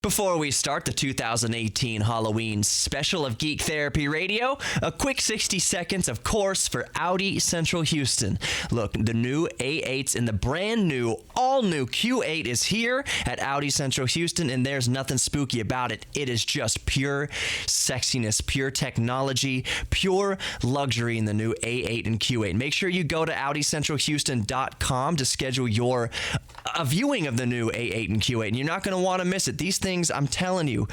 Before we start the 2018 Halloween special of Geek Therapy Radio, a quick 60 seconds, of course, for Audi Central Houston. Look, the new A8s and the brand new, all-new Q8 is here at Audi Central Houston, and there's nothing spooky about it. It is just pure sexiness, pure technology, pure luxury in the new A8 and Q8. Make sure you go to AudiCentralHouston.com to schedule your viewing of the new A8 and Q8, and you're not going to want to miss it. These things, I'm telling you,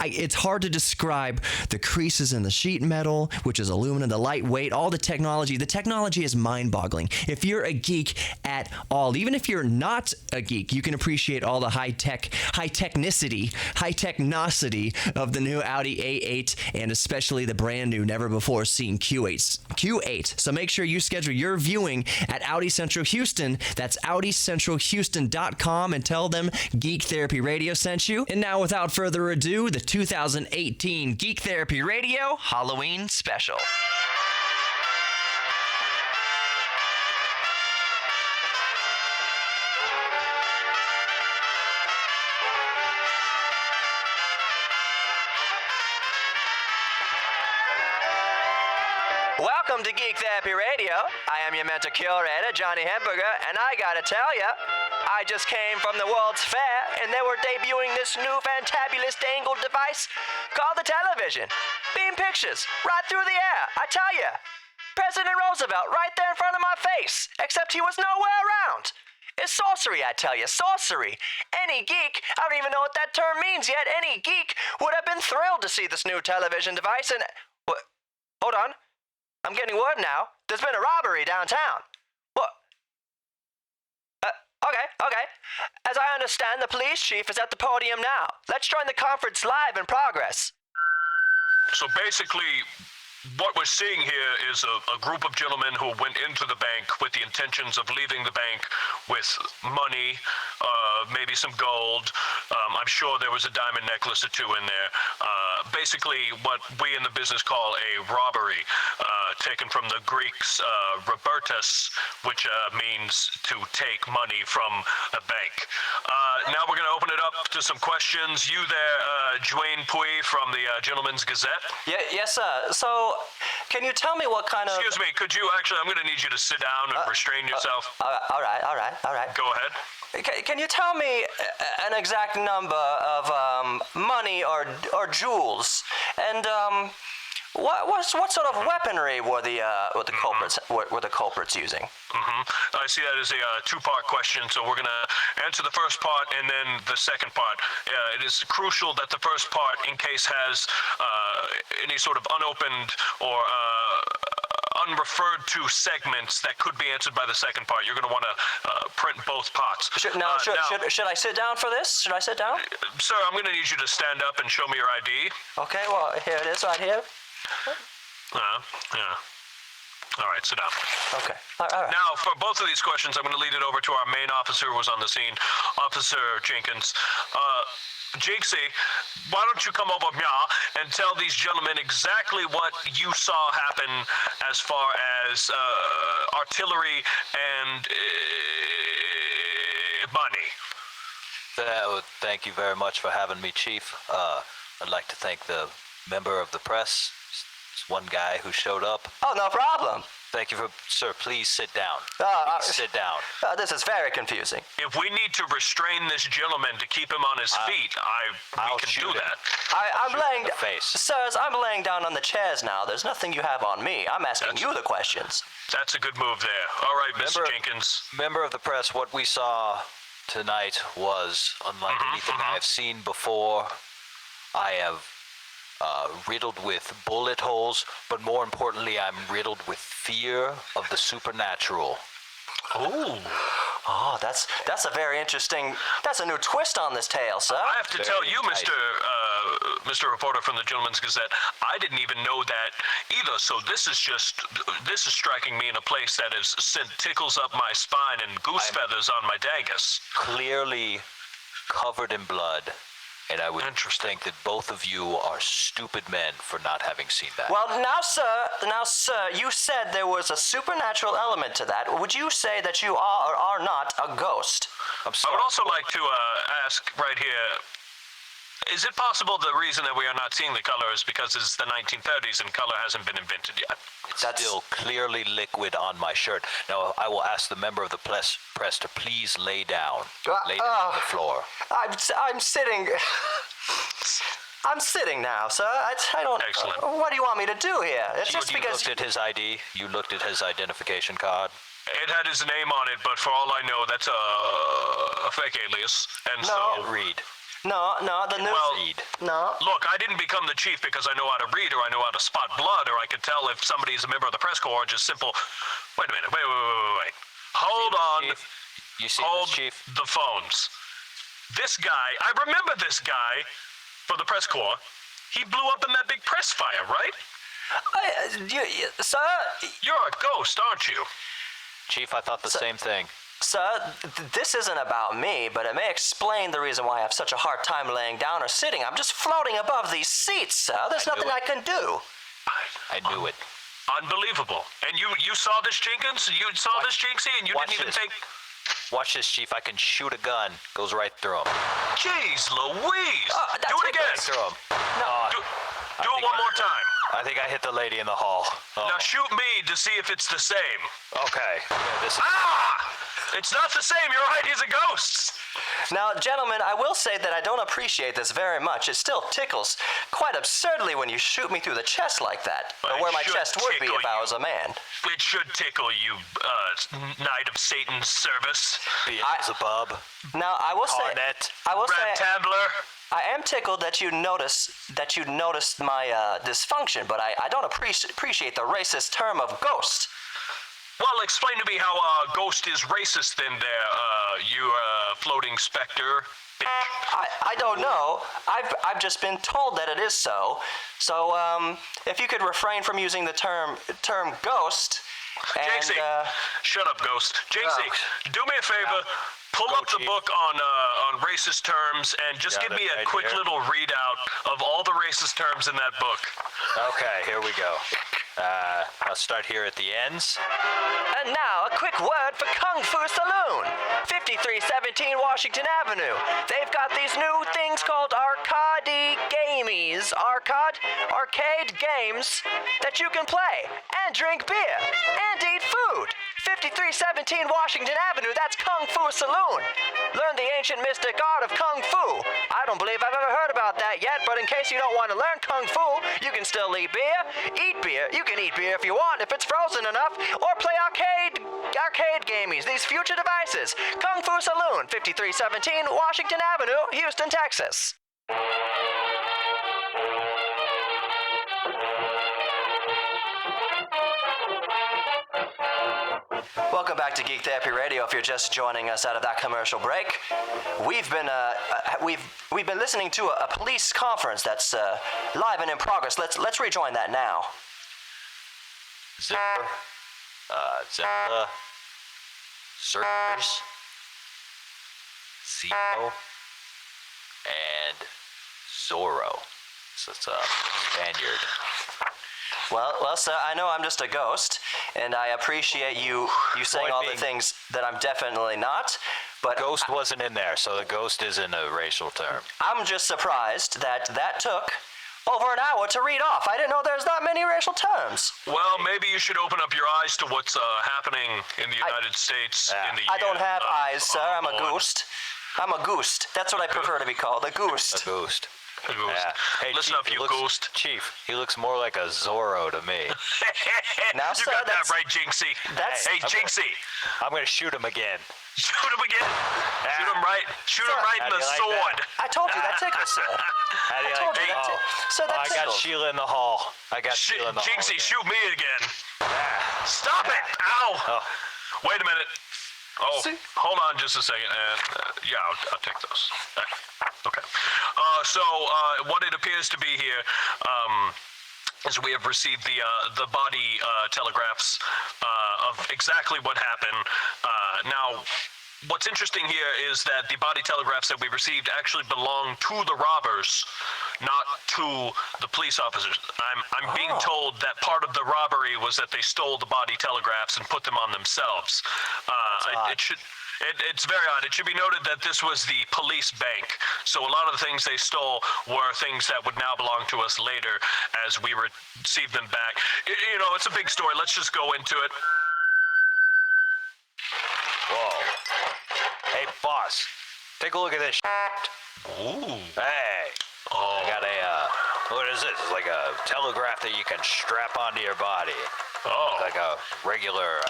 it's hard to describe the creases in the sheet metal, which is aluminum, the lightweight, all the technology. The technology is mind-boggling. If you're a geek at all, even if you're not a geek, you can appreciate all the high-technicity of the new Audi A8 and especially the brand new, never-before-seen Q8. So make sure you schedule your viewing at Audi Central Houston. That's AudiCentralHouston.com and tell them Geek Therapy Radio sent you. And now, without further ado, the 2018 Geek Therapy Radio Halloween Special. Welcome to Geek Therapy Radio. I am your mental curator, Johnny Hamburger, and I gotta tell ya, I just came from the World's Fair, and they were debuting this new fantabulous dangled device called the television. Beam pictures right through the air, I tell ya. President Roosevelt right there in front of my face, except he was nowhere around. It's sorcery, I tell you, sorcery. Any geek, I don't even know what that term means yet, any geek would have been thrilled to see this new television device and... Hold on. I'm getting word now. There's been a robbery downtown. What? Okay. As I understand, the police chief is at the podium now. Let's join the conference live in progress. So basically, what we're seeing here is a group of gentlemen who went into the bank with the intentions of leaving the bank with money, maybe some gold. I'm sure there was a diamond necklace or two in there. Basically, what we in the business call a robbery, taken from the Greeks, robertus, which means to take money from a bank. Now we're going to open it up to some questions. You there, Dwayne Pui from the Gentleman's Gazette? Yes, sir. So, can you tell me what kind of... Excuse me, could you actually... I'm going to need you to sit down and restrain yourself. All right. Go ahead. Can you tell me an exact number of money or jewels? And what sort of weaponry were the culprits using? I see that as a two-part question, so we're going to answer the first part and then the second part. It is crucial that the first part, in case has any sort of unopened or unreferred to segments that could be answered by the second part, you're going to want to print both parts. Should I sit down for this? Should I sit down? Sir, I'm going to need you to stand up and show me your ID. Okay, well, here it is right here. Yeah. All right, sit down. Okay. All right. Now, for both of these questions, I'm going to lead it over to our main officer who was on the scene, Officer Jenkins. Jinxie, why don't you come over here and tell these gentlemen exactly what you saw happen as far as artillery and money? Thank you very much for having me, Chief. I'd like to thank the member of the press. It's one guy who showed up. Oh, no problem. Thank you Sir, please sit down. Sit down. This is very confusing. If we need to restrain this gentleman to keep him on his feet, we can do that. Sirs, I'm laying down on the chairs now. There's nothing you have on me. I'm asking you the questions. That's a good move there. All right, Mr. Jenkins. Member of the press, what we saw tonight was unlike anything I have seen before. I have riddled with bullet holes, but more importantly, I'm riddled with fear of the supernatural. Oh, that's a very interesting... That's a new twist on this tale, sir. I have to tell you, Mr. Reporter from the Gentleman's Gazette, I didn't even know that either, so this is striking me in a place that has sent tickles up my spine and goose feathers on my dangus. Clearly covered in blood. And I would think that both of you are stupid men for not having seen that. Well, now, sir, you said there was a supernatural element to that. Would you say that you are or are not a ghost? I would also like to ask right here, Is it possible the reason that we are not seeing the color is because it's the 1930s and color hasn't been invented yet? It's still clearly liquid on my shirt. Now, I will ask the member of the press to please lay down. Lay down on the floor. I'm sitting. I'm sitting now, sir. I don't. Excellent. What do you want me to do here? It's You just because. looked at his ID. You looked at his identification card. It had his name on it, but for all I know, that's a fake alias. And No. so, Read. No, the new. Well- Read. No. look, I didn't become the chief because I know how to read or I know how to spot blood or I could tell if somebody's a member of the press corps or just simple. Wait a minute. Wait. Hold on. Chief, you see Hold this, Chief? the phones. This guy, I remember this guy for the press corps. He blew up in that big press fire, right? Sir, You're a ghost, aren't you? Chief, I thought the same thing. sir, this isn't about me, but it may explain the reason why I have such a hard time laying down or sitting. I'm just floating above these seats, sir. There's I nothing knew I it. can do. I knew it. Unbelievable. And you saw this, Jenkins? You saw this, Jinxie, and you watch didn't even this. think... Watch this, Chief. I can shoot a gun. Goes right through him. Jeez Louise! that's Do it again! ridiculous. Through him. Do it one more time. I think I hit the lady in the hall. Oh. Now shoot me to see if it's the same. Okay. Yeah, this is... Ah! It's not the same. You're right. He's a ghost. Now, gentlemen, I will say that I don't appreciate this very much. It still tickles quite absurdly when you shoot me through the chest like that, Well, or where it my should chest would be tickle if I you. was a man. It should tickle you, Knight of Satan's service. Beelzebub. Now, I will say, Harnett. Brad say, Tandler. I am tickled that you noticed my dysfunction, but I don't appreciate the racist term of ghost. Well, explain to me how ghost is racist then there, you floating specter. I don't know. I've just been told that it is so. So if you could refrain from using the term ghost, and Jinxie, shut up, ghost. Jinxie, do me a favor. Pull up the Chief. book on racist terms and just Got give me it a right quick here. little readout of all the racist terms in that book. Okay, here we go. I'll start here at the ends. And now, a quick word for Kung Fu Saloon, 5317 Washington Avenue. They've got these new things called arcade games that you can play and drink beer and eat food. 5317 Washington Avenue, that's Kung Fu Saloon. Learn the ancient mystic art of Kung Fu. I don't believe I've ever heard about that yet, but in case you don't want to learn Kung Fu, you can still eat beer. You can eat beer if you want, if it's frozen enough, or play arcade gamies, these future devices. Kung Fu Saloon, 5317 Washington Avenue, Houston, Texas. Welcome back to Geek Therapy Radio. If you're just joining us out of that commercial break, we've been listening to a police conference that's live and in progress. Let's rejoin that now. Zipper. Zelda. Zerkers. Zemo. And Zorro. So it's a Spaniard. Well, sir, I know I'm just a ghost, and I appreciate you saying Point all the being- things that I'm definitely not. But Ghost wasn't in there, so the ghost isn't a racial term. I'm just surprised that took over an hour to read off. I didn't know there's that many racial terms. Well, maybe you should open up your eyes to what's happening in the United States in the I don't year, have eyes, sir. I'm a on- ghost. I'm a goose. That's what I prefer to be called, a A goose. ghost. A ghost. Yeah. Hey, Listen Chief, up, he you looks- ghost. Chief, he looks more like a Zorro to me. Now, you sir, got that that's- right, Jinxie. that's- Hey, I'm gonna- Jinxie, I'm gonna shoot him again. shoot him again. Shoot him right. Shoot him Sir, right how in do the you like sword. that? I told you that tickles, sir. How do you I told like you that? that so that I got tickled. Sheila in the hall. I got Sheila in the hall. Jinxie, again. shoot me again. Stop it! Ow! Oh. Wait a minute. Oh, See? hold on just a second. Yeah, I'll take those. Okay. So what it appears to be here is we have received the body telegraphs of exactly what happened. Now, what's interesting here is that the body telegraphs that we received actually belong to the robbers, not to the police officers. I'm being told that part of the robbery was that they stole the body telegraphs and put them on themselves. odd. It's very odd. It should be noted that this was the police bank, so a lot of the things they stole were things that would now belong to us later as we receive them back. You know, it's a big story. Let's just go into it. Whoa. Hey, boss. Take a look at this. Ooh. Hey. Oh. I got a, what is this? It's like a telegraph that you can strap onto your body. Oh. Like a regular,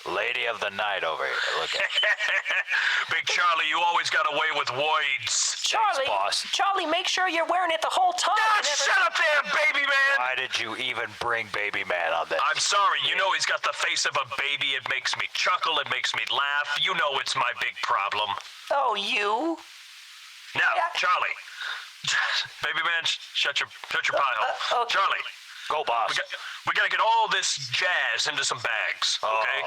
lady of the night over here. Look at Big Charlie, you always got away with words. Charlie, boss. Charlie, make sure you're wearing it the whole time. Ah, You never- shut up there, baby man! Why did you even bring Baby Man on this? I'm sorry, you know he's got the face of a baby. It makes me chuckle, it makes me laugh. You know it's my big problem. Oh, you? Now, Yeah. Charlie. Baby man, shut your pie hole. okay. Charlie, Go, boss. we gotta get all this jazz into some bags, okay?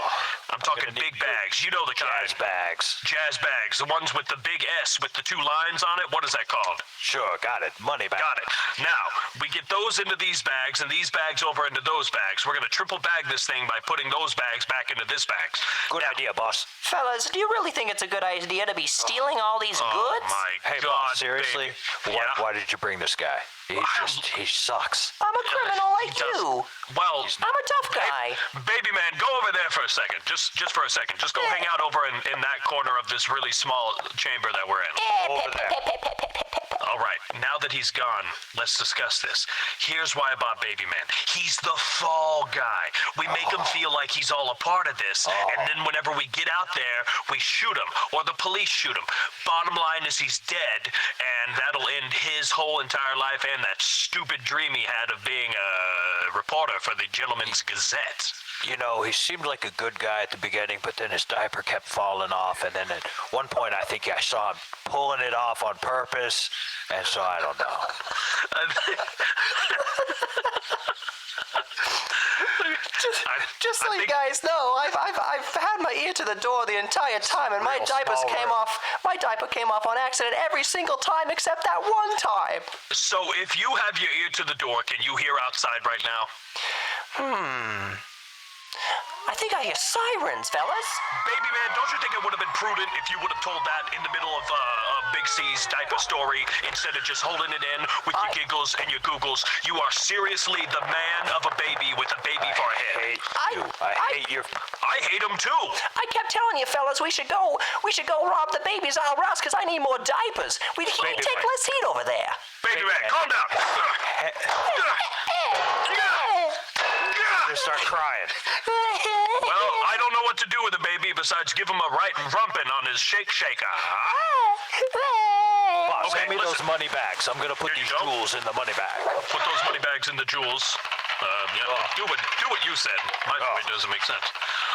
I'm talking gonna big need bags. You know the kind. Jazz bags. Jazz bags. The ones with the big S with the 2 lines on it. What is that called? Sure, got it. Money back. Got it. Now, we get those into these bags and these bags over into those bags. We're gonna triple bag this thing by putting those bags back into this bags. Good idea, boss. Fellas, do you really think it's a good idea to be stealing all these Oh goods? my Hey, God, boss, seriously? baby. Why, Yeah. why did you bring this guy? He sucks. I'm a criminal like does. you. Well, I'm a tough guy. baby man, go over there for a second. Just for a second. Just go hang out over in that corner of this really small chamber that we're in. Over there. All right, now that he's gone, let's discuss this. Here's why I bought Baby Man. He's the fall guy. We make him feel like he's all a part of this, and then whenever we get out there, we shoot him, or the police shoot him. Bottom line is he's dead, and that'll end his whole entire life and that stupid dream he had of being a reporter for the Gentleman's Gazette. You know, he seemed like a good guy at the beginning, but then his diaper kept falling off, and then at one point I think I saw him pulling it off on purpose, and so I don't know. Just so I you think- guys know, I've had my ear to the door the entire time, and my Real diapers small came room. off. My diaper came off on accident every single time except that one time. So if you have your ear to the door, can you hear outside right now? I think I hear sirens, fellas. Baby man, don't you think it would have been prudent if you would have told that in the middle of Big C's diaper story instead of just holding it in with your giggles and your googles? You are seriously the man of a baby with a baby for a head. Hate you. I hate your... I hate him too. I kept telling you, fellas, we should go rob the babies out Rouse because I need more diapers. He'd Baby take man. less heat over there. Baby man, calm down. Just start crying. Well, I don't know what to do with a baby besides give him a right rumpin' on his shake shaker. Boss, Okay, hand me listen. those money bags. I'm gonna put Here you these go. jewels in the money bag. Put those money bags in the jewels. Do what you said. My story doesn't make sense.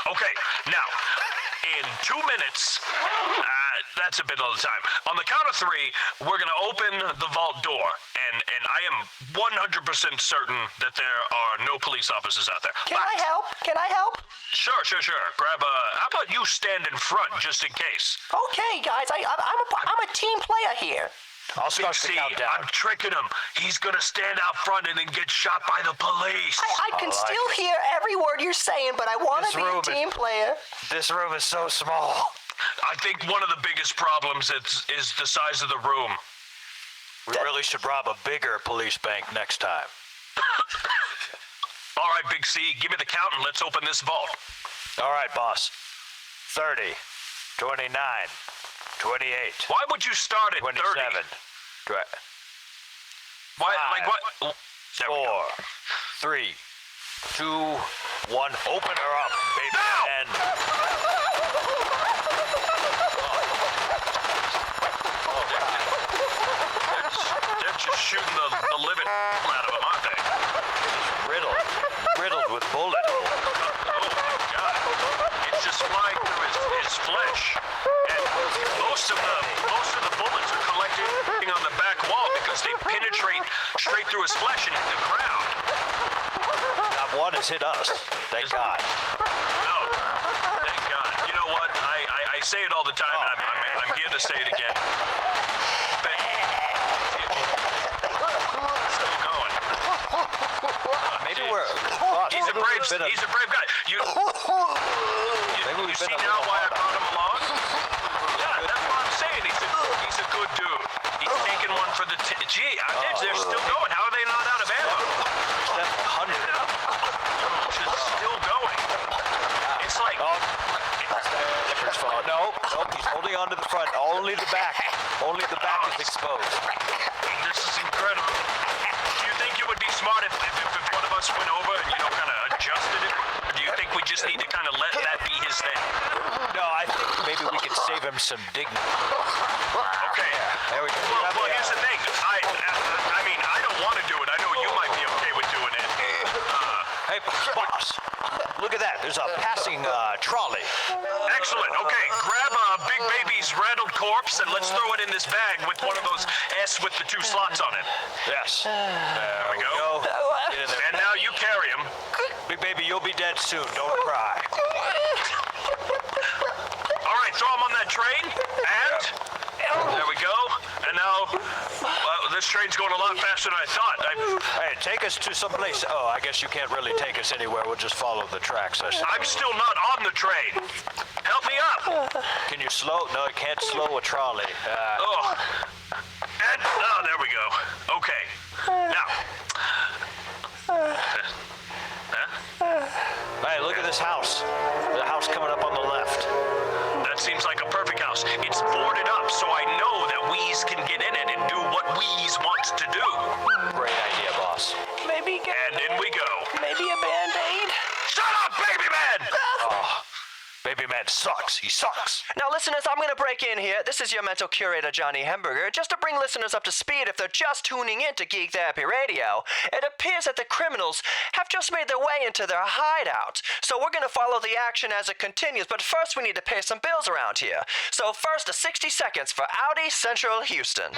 Okay, now, in 2 minutes, that's a bit of the time. On the count of 3, we're gonna open the vault door, and I am 100% certain that there are no police officers out there. Can I help? Can I help? Sure. Grab how about you stand in front just in case? Okay, guys, I'm a team player here. I'll start the See, countdown. I'm tricking him. He's gonna stand out front and then get shot by the police. I can like still it. hear every word you're saying, but I want This to be a room is- team player. This room is so small. I think one of the biggest problems is the size of the room. We really should rob a bigger police bank next time. All right, Big C, give me the count and let's open this vault. All right, boss. 30, 29, 28, Why would you start at 30? 27, Why, Five. like what? There we go. 4, 3, 2, 1. Open her up, baby. Now! And They're just shooting the living out of him, aren't they? riddled with bullet holes. Oh my God! It's just flying through his flesh, and most of the bullets are collecting on the back wall because they penetrate straight through his flesh and hit the ground. Not one has hit us. Thank God. No, thank God. You know what? I say it all the time, and I'm here to say it again. Still going. Maybe Jeez. we're... He's a brave guy. You Maybe we've see been a now little why I hard on brought him along? gee, they're still going. How are they not out of ammo? That's 100. Just still going. It's like... Difference fall. No, he's holding on to the front. Only the back. Only the back is exposed. This is incredible. Do you think it would be smart if one of us went over and, kind of adjusted it? Or do you think we just need to kind of let that be his thing? No, I think maybe we could save him some dignity. Okay. There we go. Well, here's the thing. I mean, I don't want to do it. I know you might be okay with doing it. Hey, boss. Look at that. There's a passing trolley. Excellent. Okay, grab Big Baby's rattled corpse and let's throw it in this bag with one of those S with the 2 slots on it. Yes. There we go. Get in there. And now you carry him. Big baby, you'll be dead soon. Don't cry. All right, throw him on that train. And there we go. And now this train's going a lot faster than I thought. Hey, take us to some place. Oh, I guess you can't really take us anywhere. We'll just follow the tracks. I'm still not on the train. Help me up. Can you slow? No, you can't slow a trolley. And there we go. Okay. Now. Hey, look at this house. The house coming up on the left. That seems like a perfect house. It's boarded up, so I know that Wheeze can get in it and do what Wheeze wants to do. Great idea, boss. Maybe And in we go. maybe a Band-Aid? Shut up, baby man! Baby man sucks. He sucks. Now, listeners, I'm going to break in here. This is your mental curator, Johnny Hemberger. Just to bring listeners up to speed if they're just tuning in to Geek Therapy Radio, it appears that the criminals have just made their way into their hideout. So we're going to follow the action as it continues, but first we need to pay some bills around here. So first, 60 seconds for Audi Central Houston.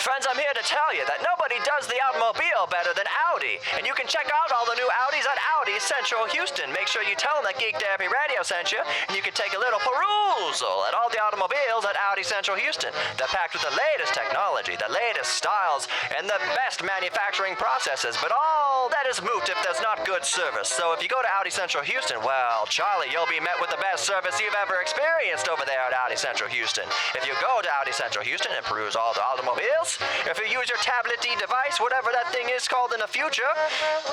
Friends, I'm here to tell you that nobody does the automobile better than Audi. And you can check out all the new Audis at Audi Central Houston. Make sure you tell them that Geek Therapy Radio sent you, and you can take a little perusal at all the automobiles at Audi Central Houston. They're packed with the latest technology, the latest styles, and the best manufacturing processes. But all that is moot if there's not good service. So if you go to Audi Central Houston, well, Charlie, you'll be met with the best service you've ever experienced over there at Audi Central Houston. If you go to Audi Central Houston and peruse all the automobiles, if you use your tablet-y device, whatever that thing is called in the future,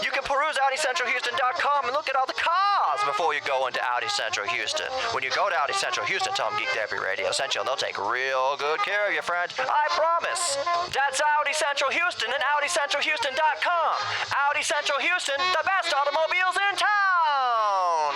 you can peruse AudiCentralHouston.com and look at all the cars before you go into Audi Central Houston. When you go to Audi Central Houston, tell them Geek Therapy Radio sent you, and they'll take real good care of you, friend. I promise. That's Audi Central Houston and AudiCentralHouston.com. Audi Central Houston, the best automobiles in town.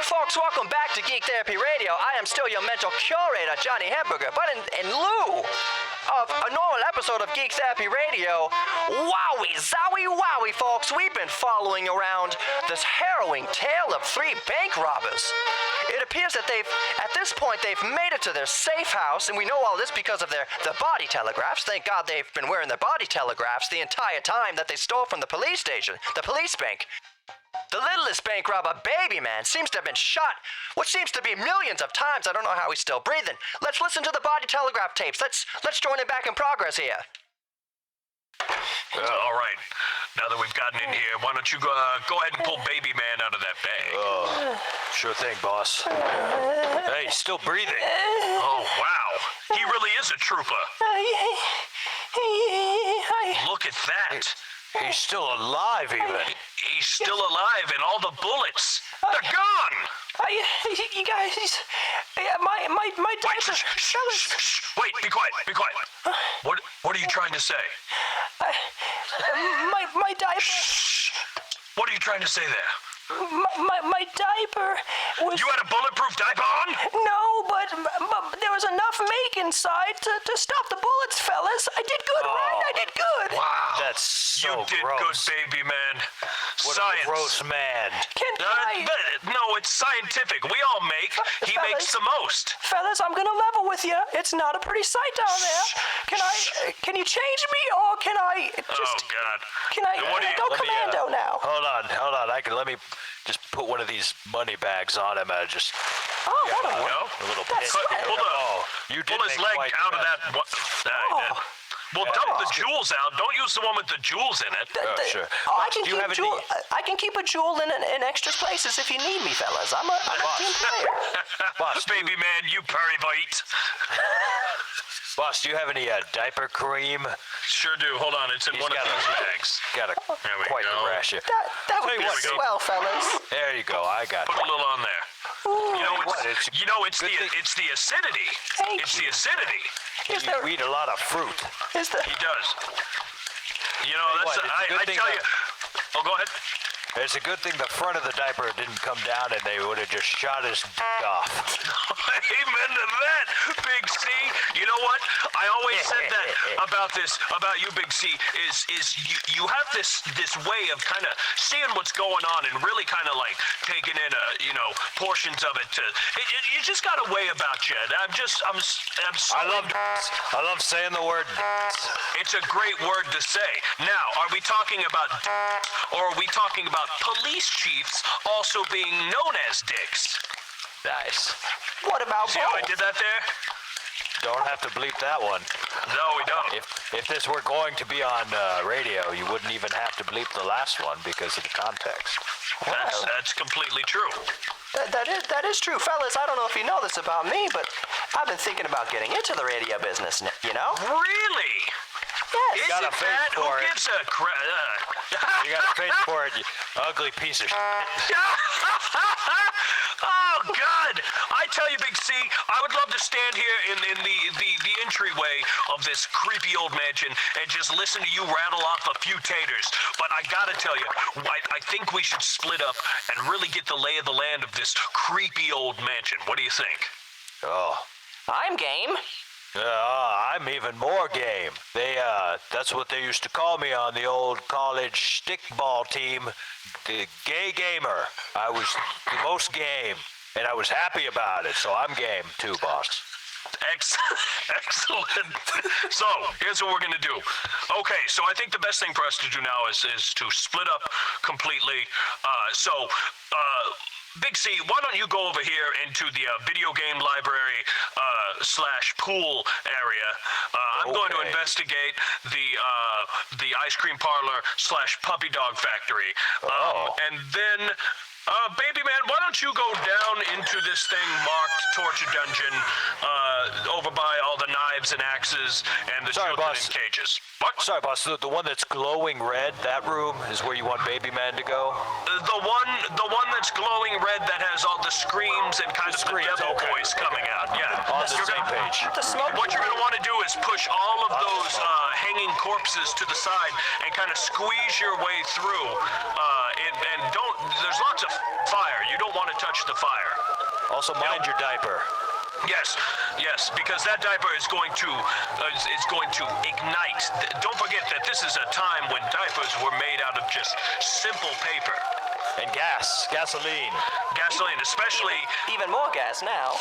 Folks, welcome back to Geek Therapy Radio. I am still your mental curator, Johnny Hemberger, but in lieu of a normal episode of Geek Therapy Radio, wowie, zowie, wowie, folks, we've been following around this harrowing tale of 3 bank robbers. It appears that at this point, they've made it to their safe house, and we know all this because of their body telegraphs. Thank God they've been wearing their body telegraphs the entire time that they stole from the police station, the police bank. The littlest bank robber, Baby Man, seems to have been shot, what seems to be millions of times. I don't know how he's still breathing. Let's listen to the body telegraph tapes. Let's join it back in progress here. All right. Now that we've gotten in here, why don't you go ahead and pull Baby Man out of that bag? Sure thing, boss. Hey, he's still breathing. Oh, wow. He really is a trooper. Look at that. He's still alive, even. He's still alive, and all the bullets, they're gone. You guys, my diaper. Wait, be quiet, be quiet. What are you trying to say? My diaper. What are you trying to say there? My diaper was... You had a bulletproof diaper on? No, but there was enough make inside to stop the bullets, fellas. I did good, right? I did good. Wow. That's so You did gross. good, baby man. What Science. a gross man. Can I... No, it's scientific. We all make. He makes the most. Fellas, I'm gonna level with you. It's not a pretty sight down there. Can you change me, or can I just... Oh, God. Can I What do you- go Let me, commando now? Hold on. just put one of these money bags on him and just that'll work. a little That's pin. right. You did Pull his make leg quite out of the that. Well, dump the jewels out. Don't use the one with the jewels in it. Sure. I Boss, can do you keep have any- jewel. I can keep a jewel in extra places if you need me, fellas. I'm a team player. Boss, Baby man, you pervert. Boss, do you have any diaper cream? Sure do. Hold on. It's in one of got these a- bags. Got a There we quite go. the rash here. That would Tell you be what, swell, fellas. There you go. I got Put it. a little on there. It's good thing- it's the acidity. Thank It's you. the acidity. Is You there? eat a lot of fruit. Is there? He does. You know, Tell you that's what, it's a good I thing tell that- you. Oh, go ahead. It's a good thing the front of the diaper didn't come down and they would have just shot his dick off. Amen to that, Big C. You know what? I always said that about you, Big C. Is you have this way of kind of seeing what's going on and really kind of like taking in portions of it. You just got a way about you. I'm so I love saying the word. It's a great word to say. Now, are we talking about or are we talking about police chiefs also being known as dicks? Nice. What about See how I both? did that there? Don't have to bleep that one. No, we don't. If this were going to be on radio, you wouldn't even have to bleep the last one because of the context. That's completely true. That is true, fellas. I don't know if you know this about me, but I've been thinking about getting into the radio business. You know? Really? Yes. Is got a it face that? Who for it. gives a crap? You got a face for it, you ugly piece of shit. Oh God! I tell you, Big C, I would love to stand here in the entryway of this creepy old mansion and just listen to you rattle off a few taters. But I gotta tell you, I think we should split up and really get the lay of the land of this creepy old mansion. What do you think? Oh. I'm game. I'm even more game. That's what they used to call me on the old college stickball team, the gay gamer. I was the most game, and I was happy about it, so I'm game too, boss. Excellent. So, here's what we're going to do. Okay, so I think the best thing for us to do now is to split up completely. Big C, why don't you go over here into the video game library / pool area? I'm going to Okay. investigate the ice cream parlor / puppy dog factory. And then, baby man, why don't you go down into this thing marked torture dungeon over by all the knives and axes and the Sorry, children boss. in cages? What? Sorry, boss. The one that's glowing red, that room is where you want Baby Man to go? The one that's glowing red that has all the screams and kind of the screams, devil okay. voice coming out. Yeah. On the You're same gonna- page. The smoke. What you're going to want to do is push all of those hanging corpses to the side and kind of squeeze your way through. And don't. There's lots of fire. You don't want to touch the fire. Also, mind your diaper. Yes, because that diaper is going to ignite. Don't forget that this is a time when diapers were made out of just simple paper. And gasoline. Gasoline, especially. Even more gas now.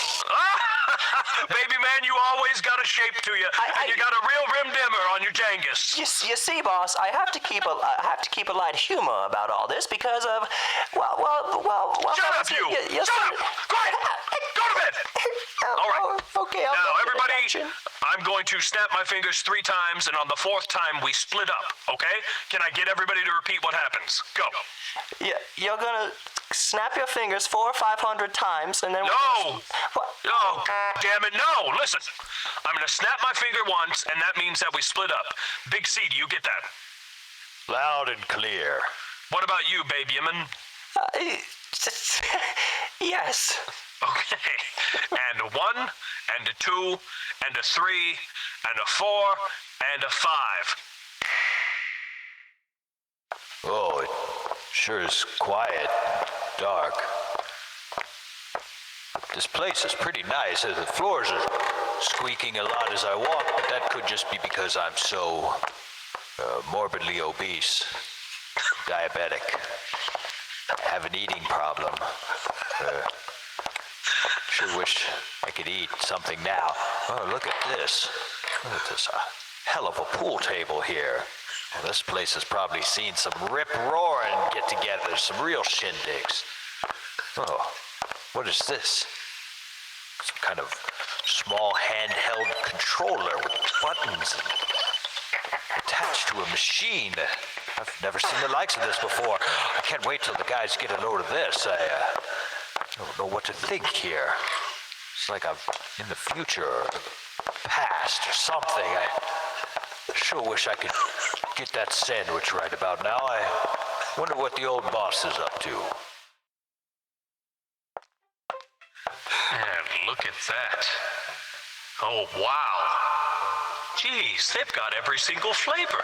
Baby man, you always got a shape to you, and you got a real rim dimmer on your Jangus. You see, boss, I have to keep a light humor about all this because of well. Shut up, you! Shut up! Quiet! Go to bed! All right. Okay. I'll Now, go to everybody, attention. I'm going to snap my fingers 3 times, and on the 4th time, we split up, okay? Can I get everybody to repeat what happens? Go. Yeah, you're gonna snap your fingers 400 or 500 times, and then No! What? Oh, damn it, no! Listen, I'm going to snap my finger once, and that means that we split up. Big C, do you get that? Loud and clear. What about you, Babyaman? Yes. Okay. And 1, and a 2, and a 3, and a 4, and a 5. Oh, it sure is quiet, dark. This place is pretty nice. The floors are squeaking a lot as I walk, but that could just be because I'm so morbidly obese, diabetic, have an eating problem. Sure wish I could eat something now. Oh, look at this. Look at this hell of a pool table here. Well, this place has probably seen some rip-roaring get-togethers, some real shindigs. Oh, what is this? Some kind of small handheld controller with buttons attached to a machine. I've never seen the likes of this before. I can't wait till the guys get a load of this. I don't know what to think here. It's like I'm in the future or past or something. I sure wish I could get that sandwich right about now. I wonder what the old boss is up to. And look at that. Oh, wow. Geez, they've got every single flavor.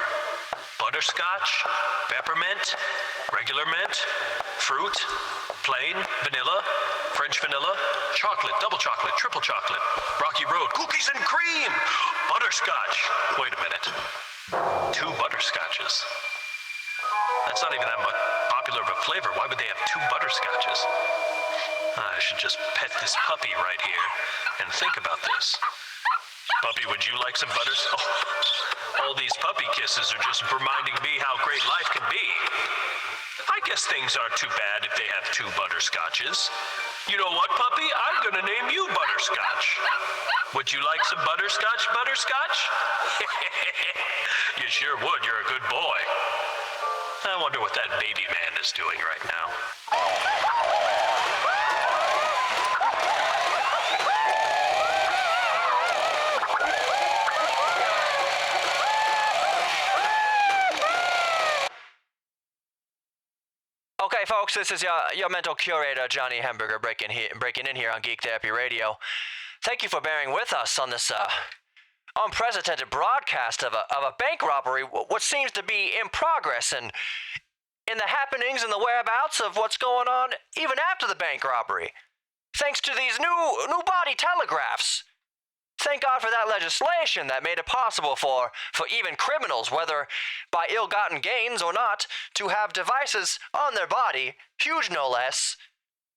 Butterscotch, peppermint, regular mint, fruit, plain, vanilla, French vanilla, chocolate, double chocolate, triple chocolate, Rocky Road, cookies and cream, butterscotch. Wait a minute. 2 butterscotches. That's not even that much popular of a flavor. Why would they have 2 butterscotches? I should just pet this puppy right here and think about this. Puppy, would you like some butters? Oh, all these puppy kisses are just reminding me how great life can be. I guess things aren't too bad if they have 2 butterscotches. You know what, puppy? I'm gonna name you Butterscotch. Would you like some butterscotch, Butterscotch? You sure would. You're a good boy. I wonder what that baby man is doing right now. Okay, folks, this is your mental curator, Johnny Hamburger, breaking in here on Geek Therapy Radio. Thank you for bearing with us on this unprecedented broadcast of a bank robbery, what seems to be in progress, and in the happenings and the whereabouts of what's going on even after the bank robbery. Thanks to these new body telegraphs. Thank God for that legislation that made it possible for even criminals, whether by ill-gotten gains or not, to have devices on their body, huge no less,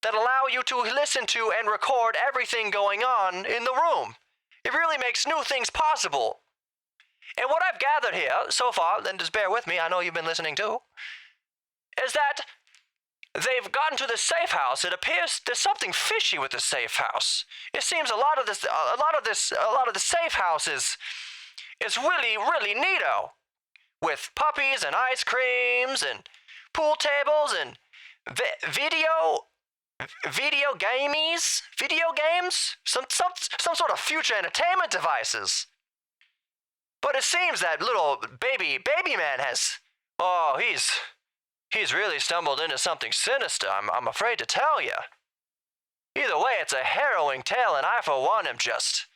that allow you to listen to and record everything going on in the room. It really makes new things possible. And what I've gathered here so far, and just bear with me, I know you've been listening too, is that they've gotten to the safe house. It appears there's something fishy with the safe house. It seems a lot of the safe house is really, really neato, with puppies and ice creams and pool tables and video games, some sort of future entertainment devices. But it seems that little baby man has, he's really stumbled into something sinister, I'm afraid to tell you. Either way, it's a harrowing tale, and I, for one, am just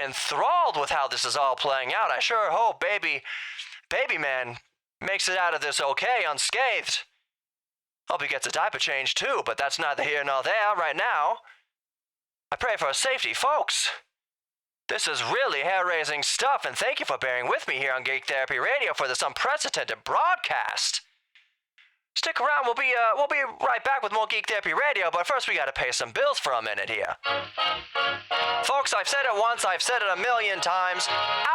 enthralled with how this is all playing out. I sure hope baby man makes it out of this okay, unscathed. Hope he gets a diaper change too, but that's neither here nor there right now. I pray for his safety, folks. This is really hair-raising stuff, and thank you for bearing with me here on Geek Therapy Radio for this unprecedented broadcast. Stick around, we'll be right back with more Geek Therapy Radio, but first we gotta pay some bills for a minute here. Folks, I've said it once, I've said it a million times.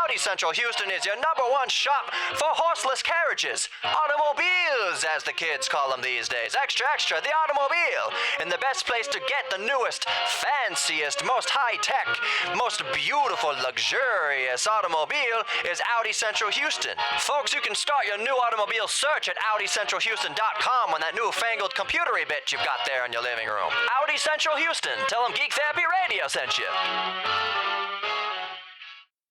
Audi Central Houston is your #1 shop for horseless carriages. Automobiles, as the kids call them these days. Extra, extra, the automobile. And the best place to get the newest, fanciest, most high-tech, most beautiful, luxurious automobile is Audi Central Houston. Folks, you can start your new automobile search at AudiCentralHouston.com on that newfangled computery bit you've got there in your living room. Audi Central Houston. Tell them Geek Therapy Radio sent you.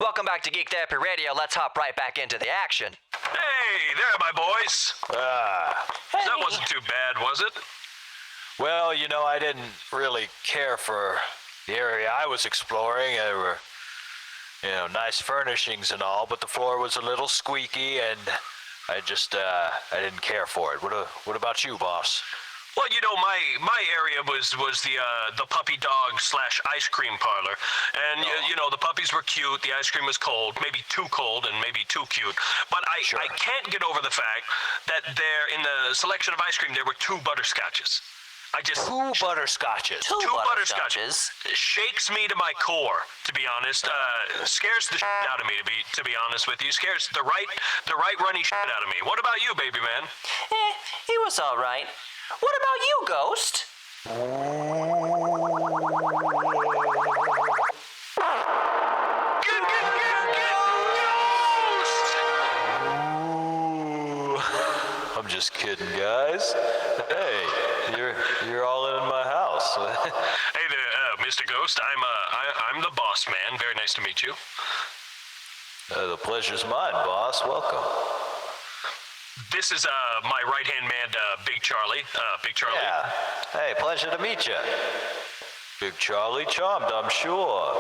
Welcome back to Geek Therapy Radio. Let's hop right back into the action. Hey, there, my boys. That wasn't too bad, was it? Well, you know, I didn't really care for the area I was exploring. There were, nice furnishings and all, but the floor was a little squeaky, and I didn't care for it. What about you, boss? Well, my area was the puppy dog / ice cream parlor, and the puppies were cute. The ice cream was cold, maybe too cold and maybe too cute. But I can't get over the fact that there in the selection of ice cream there were 2 butterscotches. Two butterscotches. Two butterscotches. Shakes me to my core, to be honest. Scares the shit out of me, to be honest with you. Scares the right runny shit out of me. What about you, baby man? He was all right. What about you, Ghost? I'm just kidding, guys. Hey, you're all in my house. Hey there, Mr. Ghost. I'm the boss man. Very nice to meet you. The pleasure's mine, boss. Welcome. This is my right-hand man, Big Charlie. Big Charlie. Yeah. Hey, pleasure to meet you. Big Charlie, charmed, I'm sure.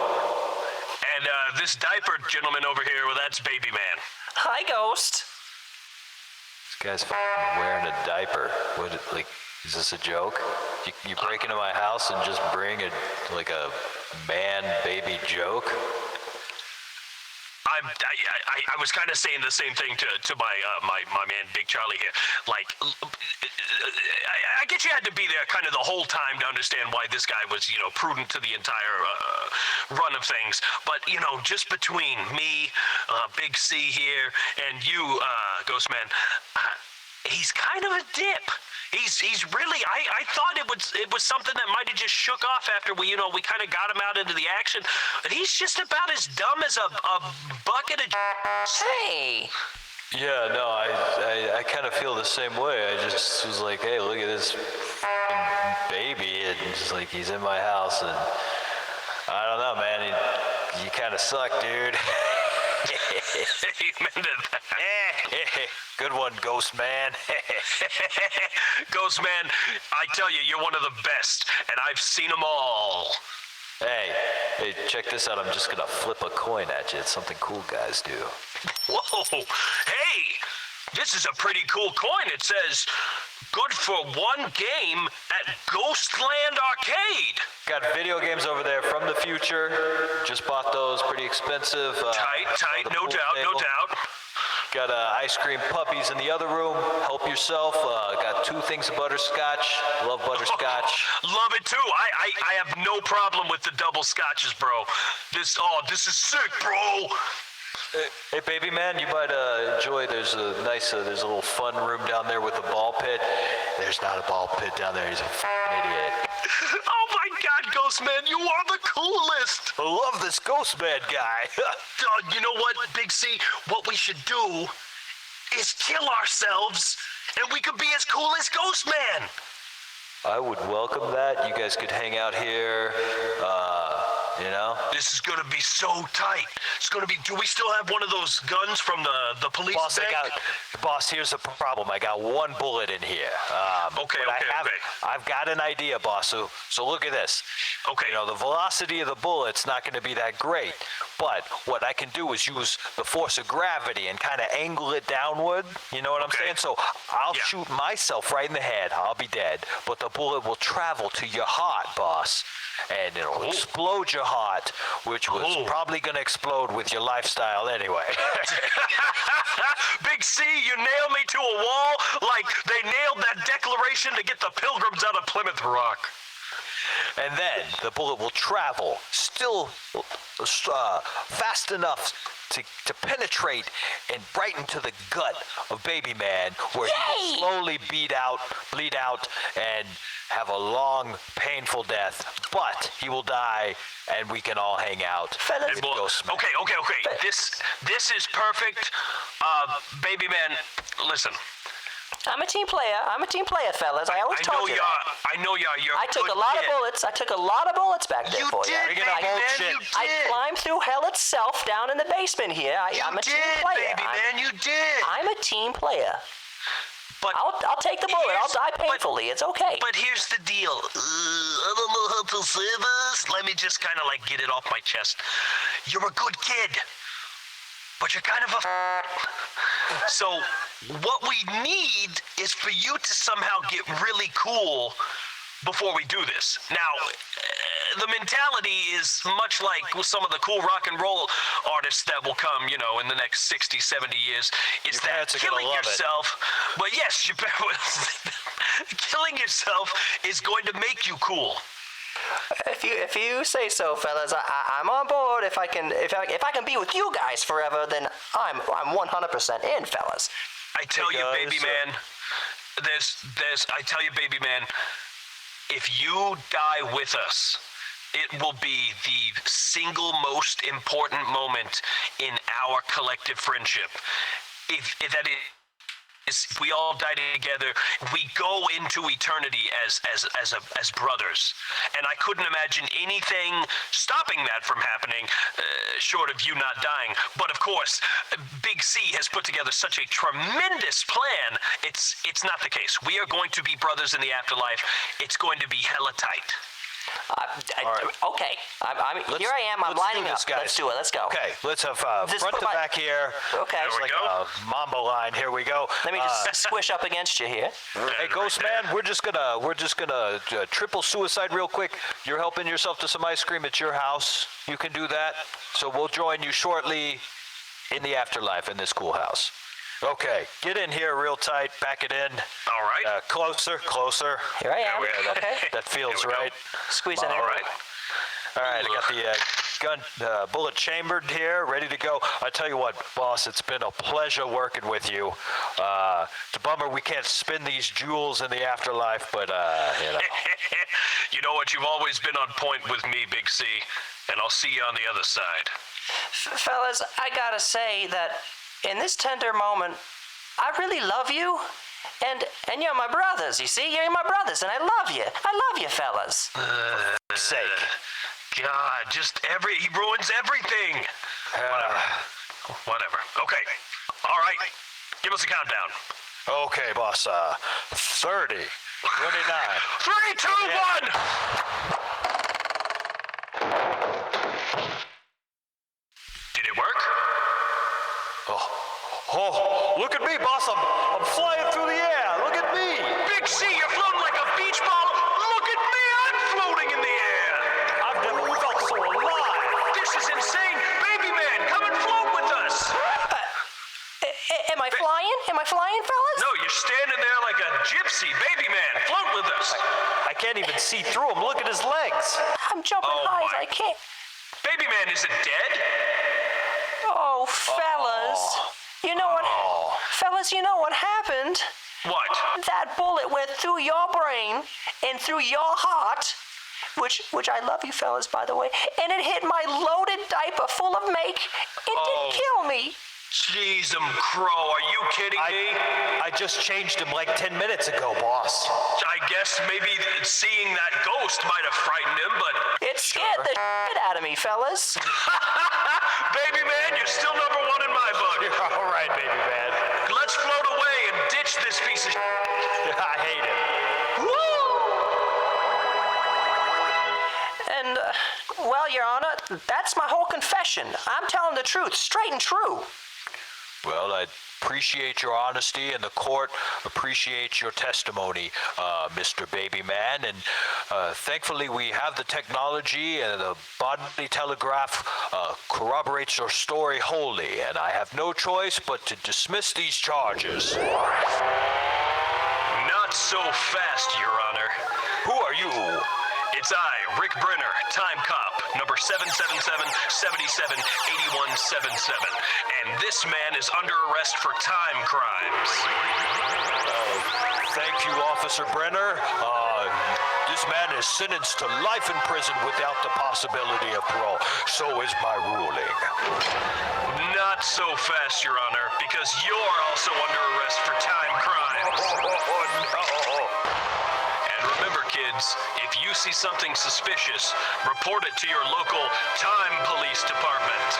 And this diapered gentleman over here, well, that's Baby Man. Hi, Ghost. This guy's f***ing wearing a diaper. What? Like, is this a joke? You break into my house and just bring a man-baby joke? I was kind of saying the same thing to my man Big Charlie here. Like, I guess you had to be there kind of the whole time to understand why this guy was, prudent to the entire run of things. But, just between me, Big C here, and you, Ghost Man, he's kind of a dip. He's really. I thought it was something that might have just shook off after we kind of got him out into the action. But he's just about as dumb as a bucket of. Hey. Yeah, no, I kind of feel the same way. I just was like, hey, look at this baby. And it's like he's in my house, and I don't know, man. You kind of suck, dude. Amen to that. Good one, Ghost Man. Ghost Man, I tell you, you're one of the best, and I've seen them all. Hey, check this out. I'm just gonna flip a coin at you. It's something cool guys do. Whoa! Hey! This is a pretty cool coin. It says, good for one game at Ghostland Arcade. Got video games over there from the future. Just bought those, pretty expensive. Tight, no doubt. Got ice cream puppies in the other room. Help yourself. Got 2 things of butterscotch. Love butterscotch. Love it too. I have no problem with the double scotches, bro. This is sick, bro. Hey, baby man, you might enjoy. There's a little fun room down there with a ball pit. There's not a ball pit down there. He's a f***ing idiot. Oh my God, Ghost Man, you are the coolest. I love this Ghost Man guy. You know what, Big C? What we should do is kill ourselves, and we could be as cool as Ghost Man. I would welcome that. You guys could hang out here. This is gonna be so tight. It's gonna be. Do we still have one of those guns from the police bank? Boss, here's the problem. I got 1 bullet in here. Okay. I've got an idea, boss. So look at this. Okay. The velocity of the bullet's not going to be that great, but what I can do is use the force of gravity and kind of angle it downward. You know what I'm saying? So I'll shoot myself right in the head. I'll be dead, but the bullet will travel to your heart, boss. And it'll explode your heart, which was probably going to explode with your lifestyle anyway. Big C, you nailed me to a wall like they nailed that declaration to get the Pilgrims out of Plymouth Rock. And then the bullet will travel still fast enough to penetrate and right into the gut of Baby Man, where he will slowly bleed out, and have a long, painful death. But he will die, and we can all hang out. Fellas, Okay. This is perfect. Baby Man, listen. I'm a team player, fellas. I always told you that. I know you are. You're I took a lot of bullets. I took a lot of bullets back there for you. You did, baby man. I climbed through hell itself down in the basement here. I'm a team player. Baby man, you did. I'm a team player. But I'll take the bullet. I'll die painfully. It's okay. But here's the deal. I don't know how to say this. Let me just kind of get it off my chest. You're a good kid, but you're kind of a So what we need is for you to somehow get really cool before we do this. Now, the mentality is much like with some of the cool rock and roll artists that will come, in the next 60, 70 years. It's that killing yourself. But yes, Killing yourself is going to make you cool. If you say so, fellas, I'm on board. If I can be with you guys forever, then I'm 100% in, fellas. I tell you, baby man, I tell you, baby man, if you die with us, it will be the single most important moment in our collective friendship. If we all die together, we go into eternity as brothers. And I couldn't imagine anything stopping that from happening, short of you not dying. But of course, Big C has put together such a tremendous plan. It's not the case. We are going to be brothers in the afterlife. It's going to be hella tight. Right. Okay, here I am. I'm lining up. Guys. Let's do it. Let's go. Okay, let's have front to back here. Okay. There It's we like go. a Mambo line. Here we go. Let me just squish up against you here. Hey, Ghost Man, we're just gonna triple suicide real quick. You're helping yourself to some ice cream at your house. You can do that. So we'll join you shortly in the afterlife in this cool house. Okay, get in here real tight. Back it in. All right. Closer. Here I am. we are. Okay. That feels Here we go. right. Squeeze in All here. right. All right, I got the gun bullet chambered here, ready to go. I tell you what, boss, it's been a pleasure working with you. It's a bummer we can't spin these jewels in the afterlife, but you know. You know what? You've always been on point with me, Big C, and I'll see you on the other side. Fellas, I gotta say that in this tender moment, I really love you. And you're my brothers, you see? You're my brothers, and I love you. I love you, fellas. Sake. God, he ruins everything. Whatever. Okay. All right. Give us a countdown. Okay, boss. 30, 29. 3, 2, 1. Did it work? Oh, look at me, boss. I'm flying through the air. Look at me. Big C, you're floating like a beach ball. Look at me, I'm floating in the air. I've never felt so alive. This is insane. Baby man, come and float with us. Am I flying? Am I flying, fellas? No, you're standing there like a gypsy. Baby man, float with us. I can't even see through him. Look at his legs. I'm jumping Oh, high my. as I can. Baby man, is it dead? Oh, fellas. You know what? Fellas, you know what happened? What? That bullet went through your brain and through your heart, which I love you fellas, by the way, and it hit my loaded diaper full of make. It didn't kill me. Jeez, Crow, are you kidding me? I just changed him like 10 minutes ago, boss. I guess maybe seeing that ghost might have frightened him, but... It scared the shit out of me, fellas. Baby man, you're still number one in my book. You're all right, baby man. Let's float away and ditch this piece of I hate him. And, well, Your Honor, that's my whole confession. I'm telling the truth, straight and true. Well, I appreciate your honesty, and the court appreciates your testimony, Mr. Baby Man. And thankfully, we have the technology, and the body telegraph corroborates your story wholly. And I have no choice but to dismiss these charges. Not so fast, Your Honor. Who are you? It's I, Rick Brenner, time cop, number 777-77-8177. And this man is under arrest for time crimes. Thank you, Officer Brenner. This man is sentenced to life in prison without the possibility of parole. So is my ruling. Not so fast, Your Honor, because you're also under arrest for time crimes. Oh, no. And remember, kids, if you see something suspicious, report it to your local time police department.